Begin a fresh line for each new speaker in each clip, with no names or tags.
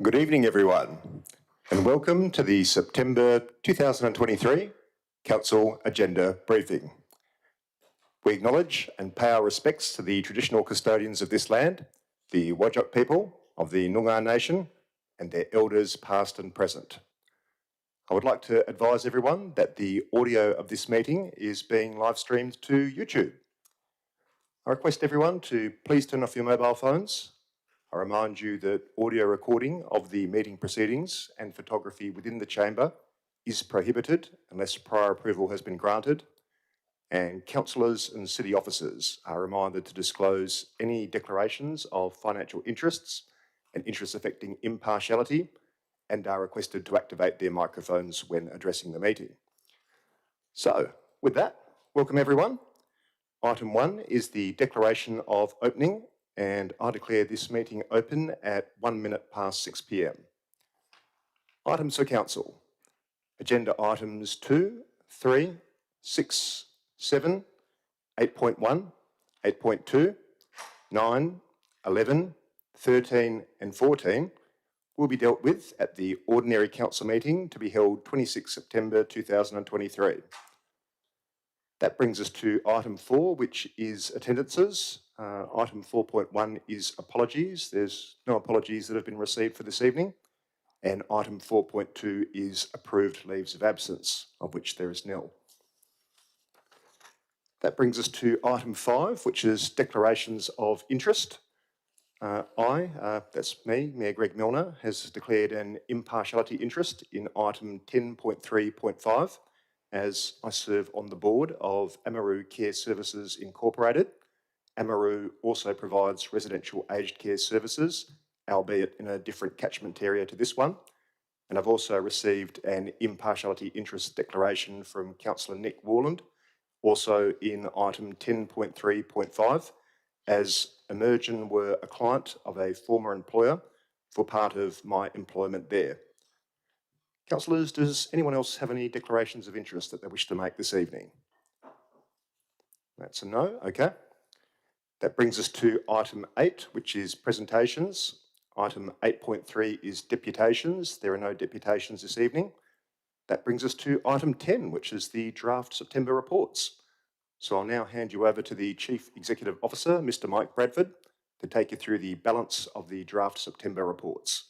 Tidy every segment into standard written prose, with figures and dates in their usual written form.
Good evening, everyone, and welcome to the September 2023 Council Agenda Briefing. We acknowledge and pay our respects to the traditional custodians of this land, the Whadjuk people of the Noongar Nation, and their elders past and present. I would like to advise everyone that the audio of this meeting is being live streamed to YouTube. I request everyone to please turn off your mobile phones. I remind you that audio recording of the meeting proceedings and photography within the chamber is prohibited unless prior approval has been granted, and councillors and city officers are reminded to disclose any declarations of financial interests and interests affecting impartiality and are requested to activate their microphones when addressing the meeting. So, with that, welcome everyone. Item 1 is the declaration of opening, and I declare this meeting open at 1 minute past 6 p.m. Items for Council. Agenda items 2, 3, 6, 7, 8.1, 8.2, 9, 11, 13 and 14 will be dealt with at the ordinary council meeting to be held 26 September 2023. That brings us to item 4, which is attendances. Item 4.1 is apologies. There's no apologies that have been received for this evening. And item 4.2 is approved leaves of absence, of which there is nil. That brings us to item 5, which is declarations of interest. That's me, Mayor Greg Milner, has declared an impartiality interest in item 10.3.5 as I serve on the board of Amaroo Care Services Incorporated. Amaroo also provides residential aged care services, albeit in a different catchment area to this one. And I've also received an impartiality interest declaration from Councillor Nick Warland, also in item 10.3.5, as Emergen were a client of a former employer for part of my employment there. Councillors, does anyone else have any declarations of interest that they wish to make this evening? That's a no, okay. That brings us to item 8, which is presentations. Item 8.3 is deputations. There are no deputations this evening. That brings us to item 10, which is the draft September reports. So I'll now hand you over to the Chief Executive Officer, Mr. Mike Bradford, to take you through the balance of the draft September reports.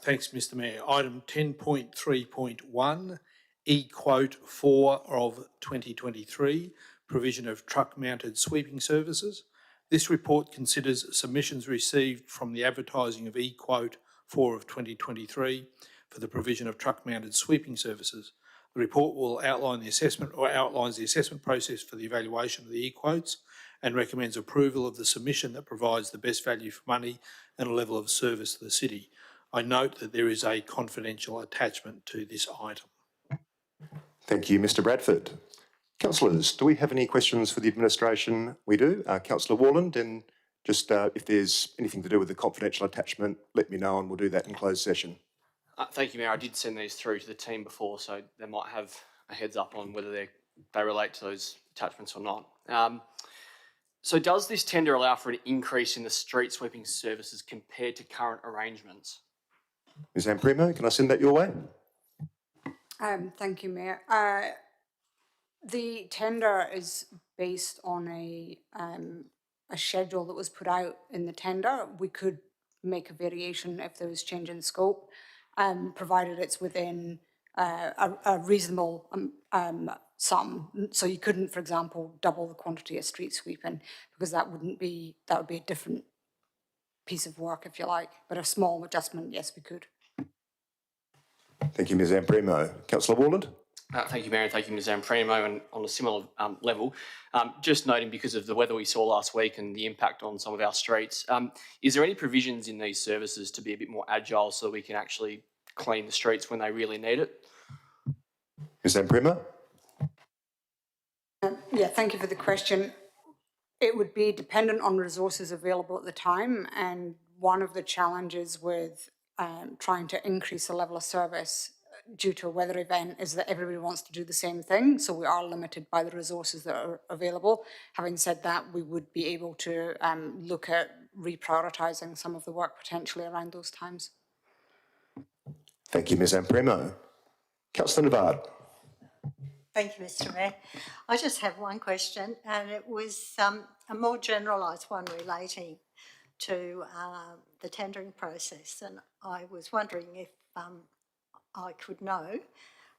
Thanks, Mr. Mayor. Item 10.3.1, E-Quote 4 of 2023, provision of truck-mounted sweeping services. This report considers submissions received from the advertising of E-Quote 4 of 2023 for the provision of truck-mounted sweeping services. The report will outline the assessment or outlines the assessment process for the evaluation of the E-Quotes and recommends approval of the submission that provides the best value for money and a level of service to the city. I note that there is a confidential attachment to this item.
Thank you, Mr. Bradford. Councillors, do we have any questions for the administration? We do. Councillor Warland, and just if there's anything to do with the confidential attachment, let me know and we'll do that in closed session.
Thank you, Mayor. I did send these through to the team before, so they might have a heads up on whether they relate to those attachments or not. So does this tender allow for an increase in the street sweeping services compared to current arrangements?
Ms. Amprimo, can I send that your way?
Thank you, Mayor. The tender is based on a schedule that was put out in the tender. We could make a variation if there was change in scope, provided it's within a reasonable sum. So you couldn't, for example, double the quantity of street sweeping, because that would be a different piece of work, if you like. But a small adjustment, yes, we could.
Thank you, Ms. Amprimo. Councillor Warland?
Thank you, Mayor, and thank you, Ms. Amprimo. And on a similar level, just noting because of the weather we saw last week and the impact on some of our streets, is there any provisions in these services to be a bit more agile so we can actually clean the streets when they really need it?
Ms. Amprimo?
Yeah, thank you for the question. It would be dependent on resources available at the time, and one of the challenges with trying to increase the level of service due to a weather event is that everybody wants to do the same thing, so we are limited by the resources that are available. Having said that, we would be able to look at reprioritising some of the work potentially around those times.
Thank you, Ms Ampremo. Councillor Navard.
Thank you, Mr Mayor. I just have one question, and it was a more generalised one relating to the tendering process. And I was wondering if I could know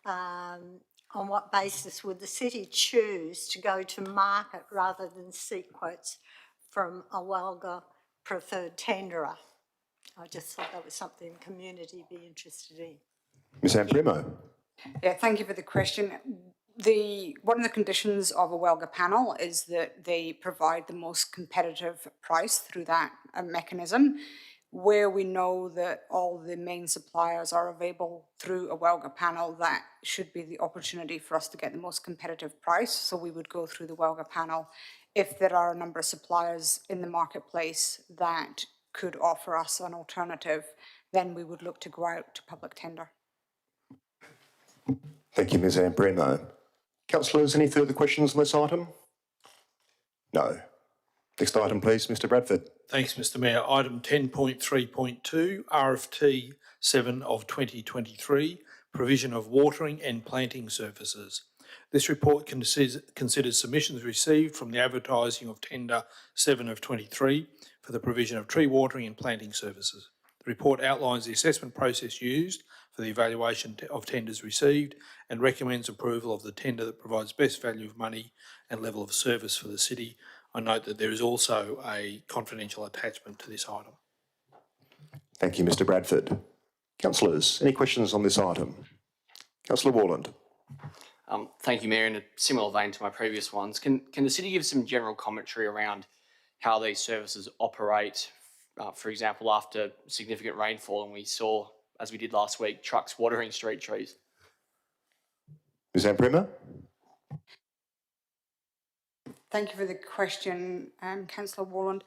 on what basis would the city choose to go to market rather than seek quotes from a Walga preferred tenderer? I just thought that was something the community would be interested in.
Ms Ampremo.
Yeah, thank you for the question. One of the conditions of a Welga panel is that they provide the most competitive price through that mechanism. Where we know that all the main suppliers are available through a Welga panel, that should be the opportunity for us to get the most competitive price. So we would go through the Welga panel. If there are a number of suppliers in the marketplace that could offer us an alternative, then we would look to go out to public tender.
Thank you, Ms Ampremo. Councillors, any further questions on this item? No. Next item, please, Mr Bradford.
Thanks, Mr Mayor. Item 10.3.2, RFT 7 of 2023, provision of watering and planting services. This report considers submissions received from the advertising of tender 7 of 23 for the provision of tree watering and planting services. The report outlines the assessment process used for the evaluation of tenders received and recommends approval of the tender that provides best value of money and level of service for the city. I note that there is also a confidential attachment to this item.
Thank you, Mr Bradford. Councillors, any questions on this item? Councillor Warland.
Thank you, Mayor. In a similar vein to my previous ones, can the city give some general commentary around how these services operate? For example, after significant rainfall, and we saw, as we did last week, trucks watering street trees.
Ms Ampremo.
Thank you for the question, Councillor Warland.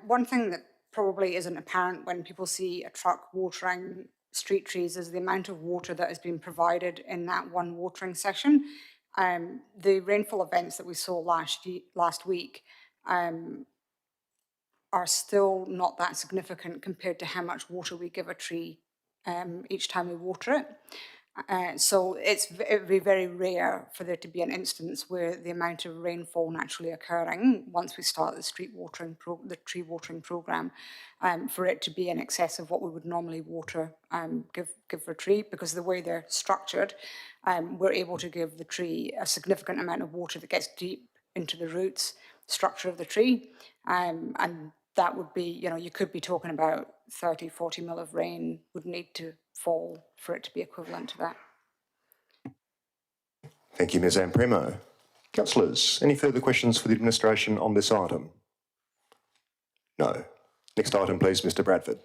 One thing that probably isn't apparent when people see a truck watering street trees is the amount of water that has been provided in that one watering session. The rainfall events that we saw last week are still not that significant compared to how much water we give a tree each time we water it. So it would be very rare for there to be an instance where the amount of rainfall naturally occurring once we start the tree watering program, for it to be in excess of what we would normally water, give for a tree, because the way they're structured, we're able to give the tree a significant amount of water that gets deep into the roots structure of the tree, and that would be, you could be talking about 30, 40 mil of rain would need to fall for it to be equivalent to that.
Thank you, Ms Ampremo. Councillors, any further questions for the administration on this item? No. Next item, please, Mr Bradford.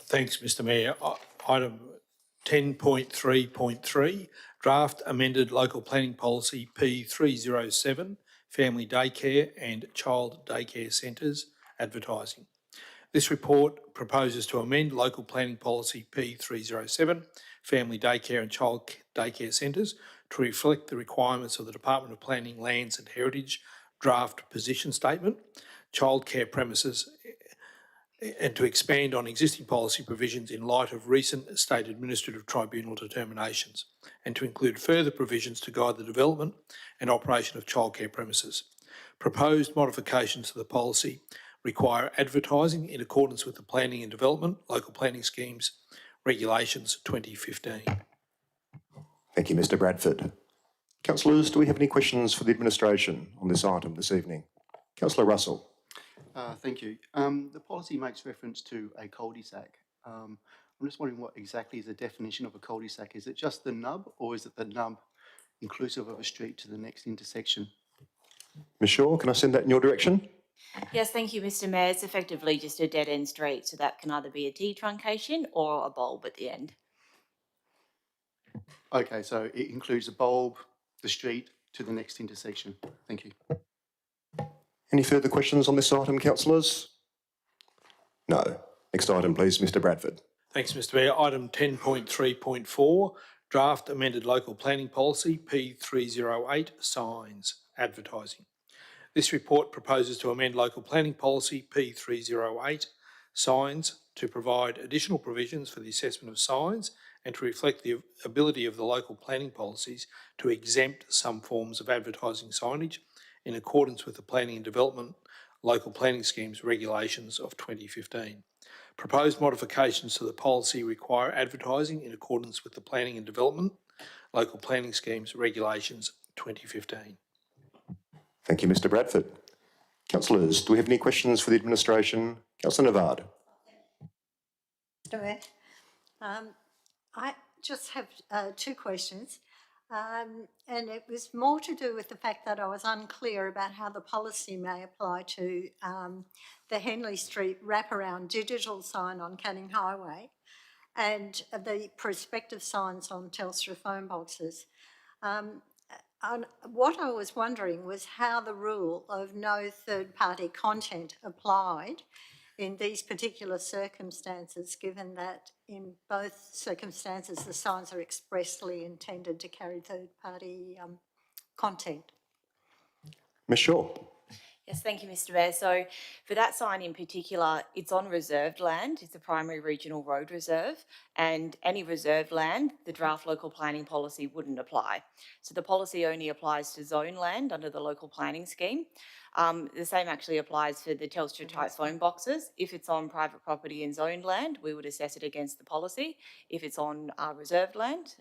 Thanks, Mr Mayor. Item 10.3.3, draft amended local planning policy P307, family daycare and child daycare centres, advertising. This report proposes to amend local planning policy P307, family daycare and child daycare centres, to reflect the requirements of the Department of Planning, Lands and Heritage draft position statement, childcare premises, and to expand on existing policy provisions in light of recent State Administrative Tribunal determinations, and to include further provisions to guide the development and operation of childcare premises. Proposed modifications to the policy require advertising in accordance with the Planning and Development Local Planning Schemes Regulations 2015.
Thank you, Mr Bradford. Councillors, do we have any questions for the administration on this item this evening? Councillor Russell.
Thank you. The policy makes reference to a cul-de-sac. I'm just wondering what exactly is the definition of a cul-de-sac. Is it just the nub, or is it the nub inclusive of a street to the next intersection?
Ms Shaw, can I send that in your direction?
Yes, thank you, Mr Mayor. It's effectively just a dead-end street, so that can either be a T-truncation or a bulb at the end.
Okay, so it includes the bulb, the street to the next intersection. Thank you.
Any further questions on this item, councillors? No. Next item, please, Mr Bradford.
Thanks, Mr Mayor. Item 10.3.4, draft amended local planning policy P308, signs, advertising. This report proposes to amend local planning policy P308 signs to provide additional provisions for the assessment of signs and to reflect the ability of the local planning policies to exempt some forms of advertising signage in accordance with the Planning and Development Local Planning Schemes regulations of 2015. Proposed modifications to the policy require advertising in accordance with the Planning and Development Local Planning Schemes regulations 2015.
Thank you, Mr Bradford. Councillors, do we have any questions for the administration? Councillor Navard.
Mr. Mayor, I just have two questions. And it was more to do with the fact that I was unclear about how the policy may apply to the Henley Street wraparound digital sign on Canning Highway and the prospective signs on Telstra phone boxes. What I was wondering was how the rule of no third-party content applied in these particular circumstances, given that in both circumstances the signs are expressly intended to carry third-party content.
Ms Shaw.
Yes, thank you, Mr. Mayor. So for that sign in particular, it's on reserved land. It's a primary regional road reserve, and any reserved land, the draft local planning policy wouldn't apply. So the policy only applies to zone land under the local planning scheme. The same actually applies for the Telstra type phone boxes. If it's on private property and zoned land, we would assess it against the policy. If it's on reserved land,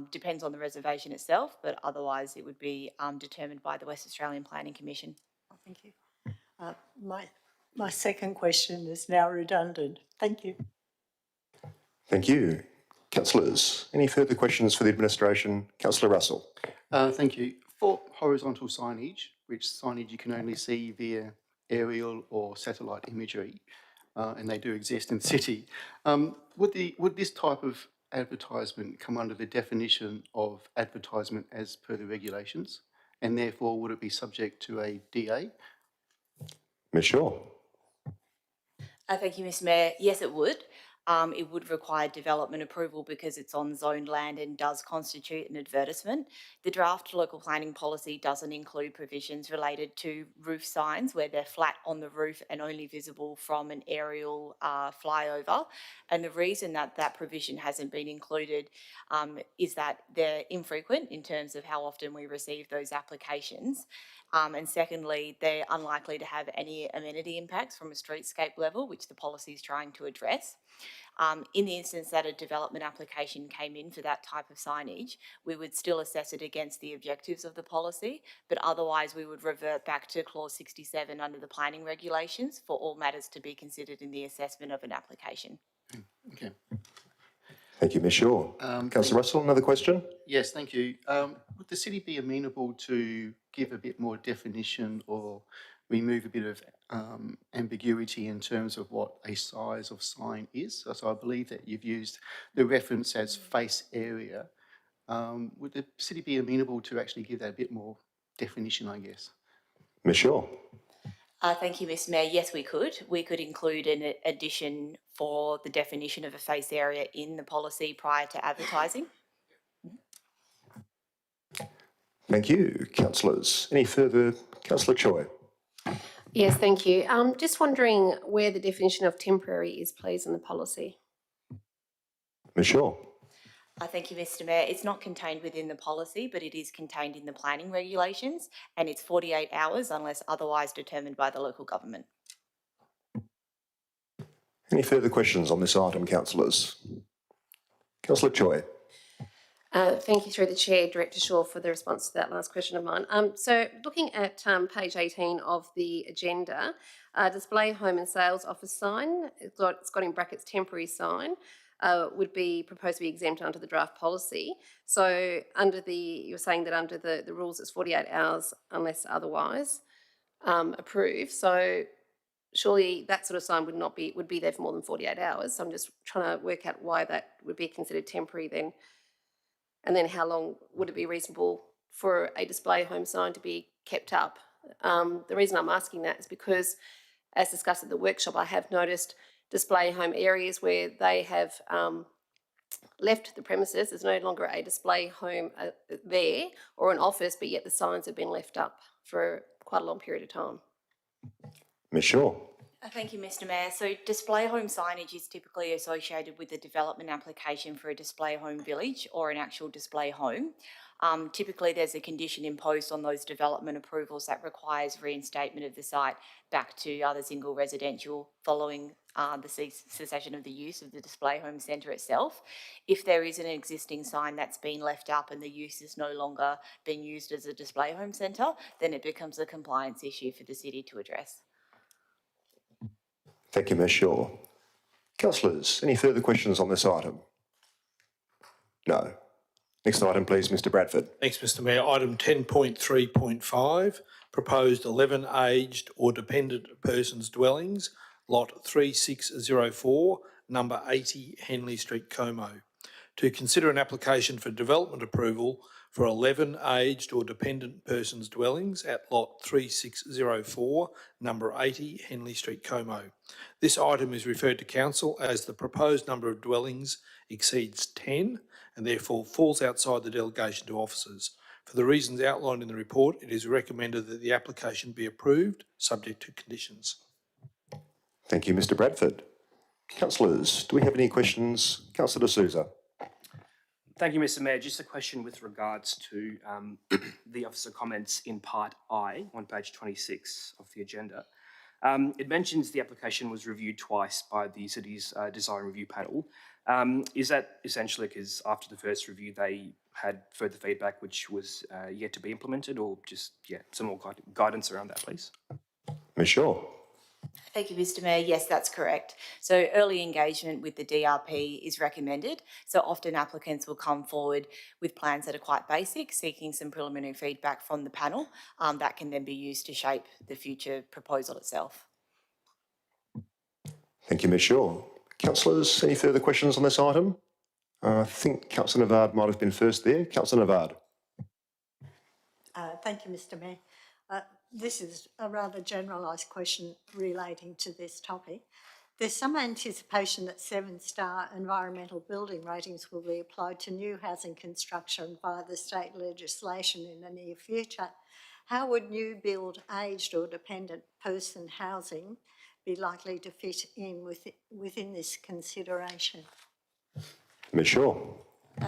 depends on the reservation itself, but otherwise it would be determined by the West Australian Planning Commission.
Thank you. My second question is now redundant. Thank you.
Thank you. Councillors, any further questions for the administration? Councillor Russell.
Thank you. For horizontal signage, which signage you can only see via aerial or satellite imagery, and they do exist in the city, would this type of advertisement come under the definition of advertisement as per the regulations, and therefore would it be subject to a DA?
Ms Shaw.
Thank you, Mr. Mayor. Yes, it would. It would require development approval because it's on zoned land and does constitute an advertisement. The draft local planning policy doesn't include provisions related to roof signs where they're flat on the roof and only visible from an aerial flyover. And the reason that that provision hasn't been included is that they're infrequent in terms of how often we receive those applications. And secondly, they're unlikely to have any amenity impacts from a streetscape level, which the policy is trying to address. In the instance that a development application came in for that type of signage, we would still assess it against the objectives of the policy, but otherwise we would revert back to clause 67 under the planning regulations for all matters to be considered in the assessment of an application.
Okay.
Thank you, Ms Shaw. Councillor Russell, another question?
Yes, thank you. Would the city be amenable to give a bit more definition or remove a bit of ambiguity in terms of what a size of sign is? So I believe that you've used the reference as face area. Would the city be amenable to actually give that a bit more definition, I guess?
Ms Shaw.
Thank you, Mr. Mayor. Yes, we could. We could include an addition for the definition of a face area in the policy prior to advertising.
Thank you, councillors. Any further? Councillor Choi.
Yes, thank you. Just wondering where the definition of temporary is, please, in the policy.
Ms Shaw.
Thank you, Mr. Mayor. It's not contained within the policy, but it is contained in the planning regulations, and it's 48 hours unless otherwise determined by the local government.
Any further questions on this item, councillors? Councillor Choi.
Thank you through the Chair, Director Shaw, for the response to that last question of mine. So looking at page 18 of the agenda, display home and sales office sign, it's got in brackets temporary sign, would be proposed to be exempt under the draft policy. So you're saying that under the rules it's 48 hours unless otherwise approved. So surely that sort of sign would be there for more than 48 hours. So I'm just trying to work out why that would be considered temporary then. And then how long would it be reasonable for a display home sign to be kept up? The reason I'm asking that is because, as discussed at the workshop, I have noticed display home areas where they have left the premises. There's no longer a display home there or an office, but yet the signs have been left up for quite a long period of time.
Ms Shaw.
Thank you, Mr Mayor. So display home signage is typically associated with the development application for a display home village or an actual display home. Typically, there's a condition imposed on those development approvals that requires reinstatement of the site back to other single residential following the cessation of the use of the display home centre itself. If there is an existing sign that's been left up and the use is no longer being used as a display home centre, then it becomes a compliance issue for the city to address.
Thank you, Ms Shaw. Councillors, any further questions on this item? No. Next item, please, Mr Bradford.
Thanks, Mr Mayor. Item 10.3.5, proposed 11 aged or dependent persons dwellings, lot 3604, number 80 Henley Street, Como. To consider an application for development approval for 11 aged or dependent persons dwellings at lot 3604, number 80 Henley Street, Como. This item is referred to council as the proposed number of dwellings exceeds 10 and therefore falls outside the delegation to officers. For the reasons outlined in the report, it is recommended that the application be approved, subject to conditions.
Thank you, Mr Bradford. Councillors, do we have any questions? Councillor D'Souza.
Thank you, Mr Mayor. Just a question with regards to the officer comments in Part I on page 26 of the agenda. It mentions the application was reviewed twice by the city's design review panel. Is that essentially because after the first review they had further feedback which was yet to be implemented, or just, some more guidance around that, please?
Ms Shaw.
Thank you, Mr Mayor. Yes, that's correct. So early engagement with the DRP is recommended. So often applicants will come forward with plans that are quite basic, seeking some preliminary feedback from the panel that can then be used to shape the future proposal itself.
Thank you, Ms Shaw. Councillors, any further questions on this item? I think Councillor Navard might have been first there. Councillor Navard.
Thank you, Mr Mayor. This is a rather generalised question relating to this topic. There's some anticipation that 7-star environmental building ratings will be applied to new housing construction via the state legislation in the near future. How would new build aged or dependent person housing be likely to fit in within this consideration?
Ms Shaw.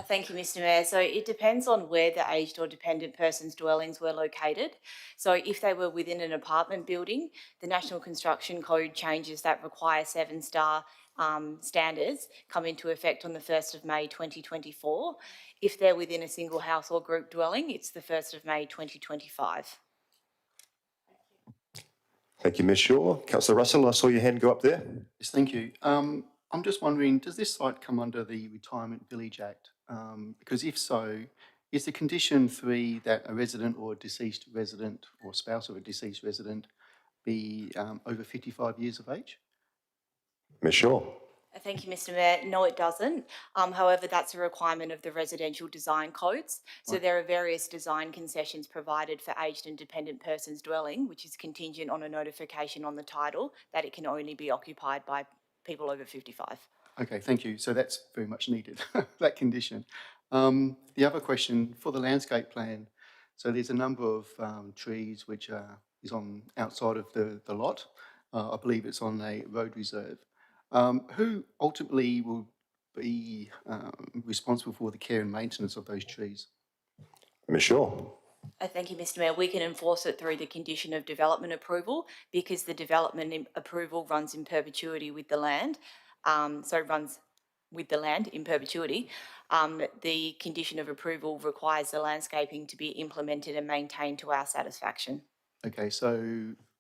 Thank you, Mr Mayor. So it depends on where the aged or dependent persons' dwellings were located. So if they were within an apartment building, the National Construction Code changes that require 7-star standards come into effect on the 1st of May 2024. If they're within a single house or group dwelling, it's the 1st of May 2025.
Thank you, Ms Shaw. Councillor Russell, I saw your hand go up there.
Yes, thank you. I'm just wondering, does this site come under the Retirement Village Act? Because if so, is the condition 3 that a resident or a deceased resident or spouse of a deceased resident be over 55 years of age?
Ms Shaw.
Thank you, Mr Mayor. No, it doesn't. However, that's a requirement of the residential design codes. So there are various design concessions provided for aged and dependent persons dwelling, which is contingent on a notification on the title that it can only be occupied by people over 55.
Okay, thank you. So that's very much needed, that condition. The other question, for the landscape plan, so there's a number of trees which is on outside of the lot. I believe it's on a road reserve. Who ultimately will be responsible for the care and maintenance of those trees?
Ms Shaw.
Thank you, Mr Mayor. We can enforce it through the condition of development approval because the development approval runs in perpetuity with the land. So it runs with the land in perpetuity. The condition of approval requires the landscaping to be implemented and maintained to our satisfaction.
Okay, so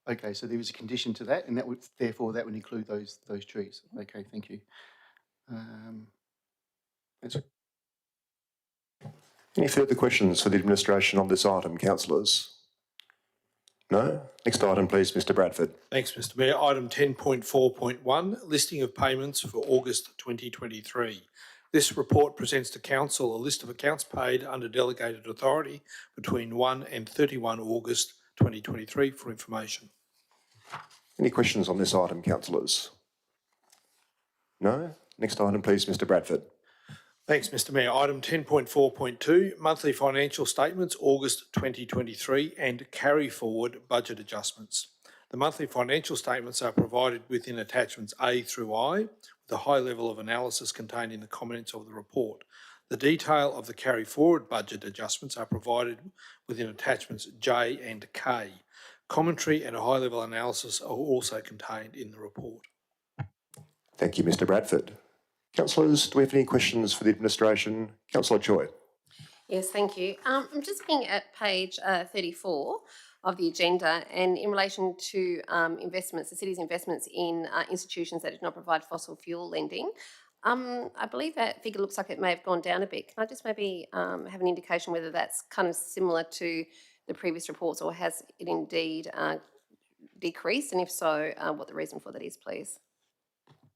there is a condition to that, and that would therefore that would include those trees. Okay, thank you. That's it.
Any further questions for the administration on this item, councillors? No? Next item, please, Mr Bradford.
Thanks, Mr Mayor. Item 10.4.1, listing of payments for August 2023. This report presents to Council a list of accounts paid under delegated authority between 1 and 31 August 2023 for information.
Any questions on this item, councillors? No? Next item, please, Mr Bradford.
Thanks, Mr Mayor. Item 10.4.2, monthly financial statements, August 2023 and carry forward budget adjustments. The monthly financial statements are provided within attachments A through I, with a high level of analysis contained in the comments of the report. The detail of the carry forward budget adjustments are provided within attachments J and K. Commentary and a high level analysis are also contained in the report.
Thank you, Mr Bradford. Councillors, do we have any questions for the administration? Councillor Choi.
Yes, thank you. I'm just looking at page 34 of the agenda, and in relation to investments, the city's investments in institutions that do not provide fossil fuel lending. I believe that figure looks like it may have gone down a bit. Can I just maybe have an indication whether that's kind of similar to the previous reports, or has it indeed decreased? And if so, what the reason for that is, please?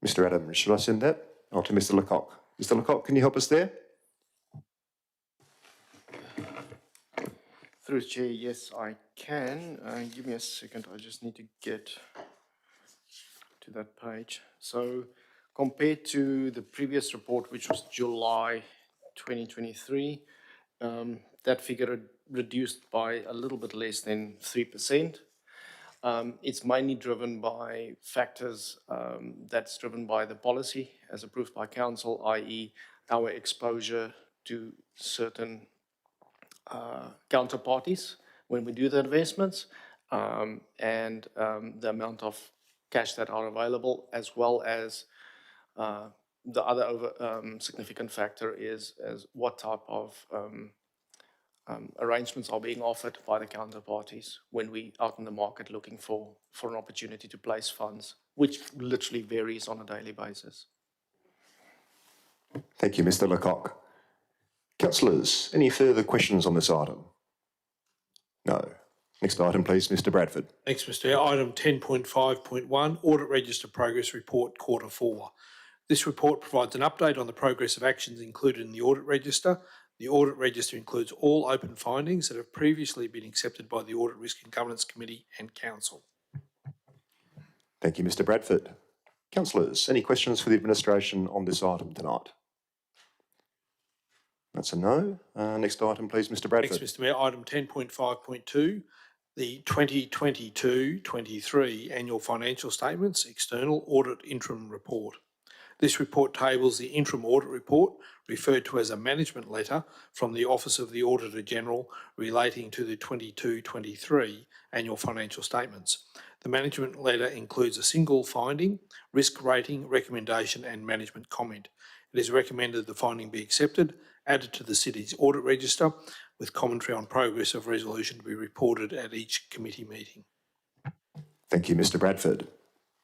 Mr Adams, should I send that? Or to Mr Lecoq? Mr Lecoq, can you help us there?
Through the chair, yes, I can. Give me a second. I just need to get to that page. So compared to the previous report, which was July 2023, that figure reduced by a little bit less than 3%. It's mainly driven by factors that's driven by the policy as approved by council, i.e. our exposure to certain counterparties when we do the investments, and the amount of cash that are available, as well as the other significant factor is what type of arrangements are being offered by the counterparties when we out in the market looking for an opportunity to place funds, which literally varies on a daily basis.
Thank you, Mr Lecoq. Councillors, any further questions on this item? No. Next item, please, Mr Bradford.
Thanks, Mr Mayor. Item 10.5.1, Audit Register Progress Report, Quarter 4. This report provides an update on the progress of actions included in the Audit Register. The Audit Register includes all open findings that have previously been accepted by the Audit Risk and Governance Committee and Council.
Thank you, Mr Bradford. Councillors, any questions for the administration on this item tonight? That's a no. Next item, please, Mr Bradford.
Thanks, Mr Mayor. Item 10.5.2, the 2022-23 Annual Financial Statements, External Audit Interim Report. This report tables the interim audit report, referred to as a management letter from the Office of the Auditor General relating to the 22-23 annual financial statements. The management letter includes a single finding, risk rating, recommendation and management comment. It is recommended the finding be accepted, added to the city's audit register, with commentary on progress of resolution to be reported at each committee meeting.
Thank you, Mr Bradford.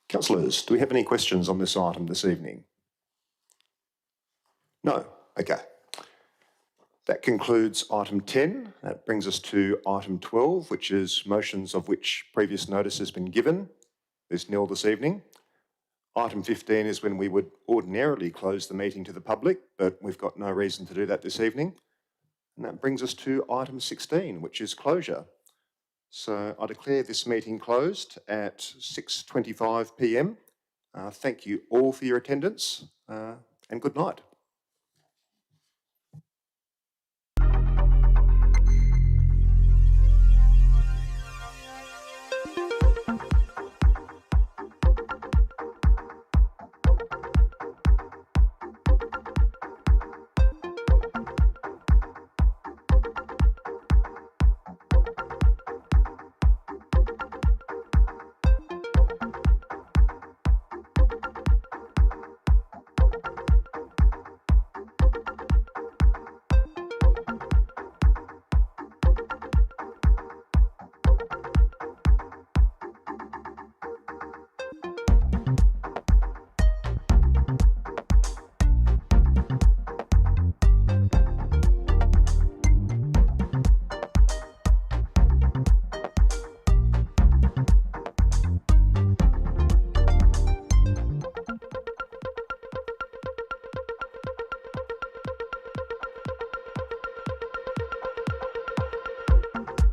Councillors, do we have any questions on this item this evening? No? Okay. That concludes item 10. That brings us to item 12, which is motions of which previous notice has been given. There's nil this evening. Item 15 is when we would ordinarily close the meeting to the public, but we've got no reason to do that this evening. And that brings us to item 16, which is closure. So I declare this meeting closed at 6:25 p.m. Thank you all for your attendance and good night.